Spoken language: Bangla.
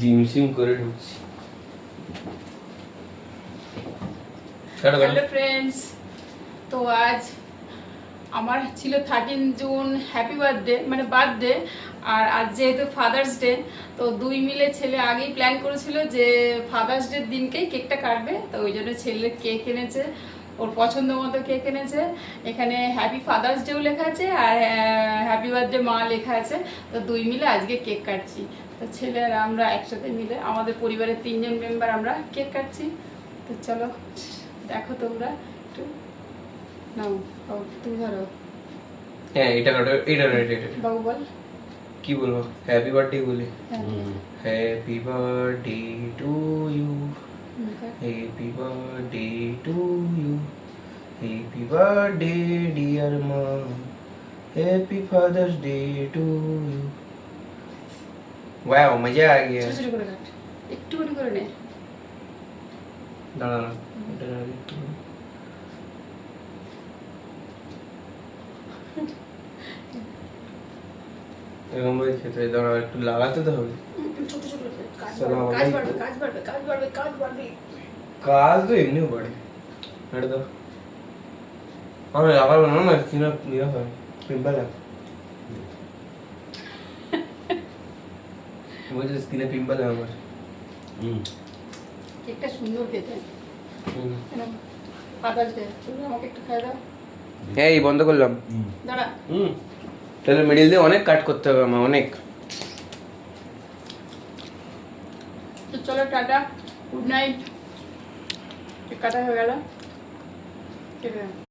জিমসিম করে ঢুকছি। হ্যালো ফ্রেন্ডস, তো আজ আমার ছিল 13 জুন হ্যাপি বার্থডে, মানে বার্থডে। আর আজ যেহেতু ফাদার্স ডে, তো দুই মিলে ছেলে আগেই প্ল্যান করেছিল যে ফাদার্স ডের দিনকেই কেকটা কাটবে। তো ওই জন্য ছেলে কেক এনেছে, ওর পছন্দ মতো কেক এনেছে। এখানে হ্যাপি ফাদার্স ডেও লেখা আছে আর হ্যাপি বার্থডে মা লেখা আছে। তো দুই মিলে আজকে কেক কাটছি। তো ছেলে আর আমরা একসাথে মিলে আমাদের পরিবারের 3 জন মেম্বার আমরা কেক কাটছি। তো চলো দেখো তোমরা একটু নাও, তুমি ধরো। হ্যাঁ, এটা বাবু বল কি বলবো? হ্যাপি বার্থডে বলি। Happy birthday to you, happy birthday to you, happy birthday dear মা, happy father's day to you. Wow, মজা আ গয়া। ছোট ছোট করে কাট, একটুখানি করে নে। দাঁড়া, এটা এরকম ভাবে খেতে দাঁড়া, একটু লাগাতে তো হবে। ছোট ছোট করে কাজ সালাম বাড়বে, আলাইকুম। কাজ বাড়বে, কাজ বাড়বে, কাজ বাড়বে। কাজ তো এমনিও বাড়ে। এটা তো আমি লাগাবো না, স্কিনে ইয়ে হয়, পিম্পল হয়। বলছি স্কিনে পিম্পল হয় আমার। কেকটা সুন্দর খেতে। ফাদার্স ডে, তুমি আমাকে একটু খাই দাও। এই বন্ধ করলাম। দাঁড়া। তাহলে মিডিল দিয়ে অনেক কাট করতে হবে আমার, অনেক। তো চলো টাটা, গুড নাইট। কেক কাটা হয়ে গেল।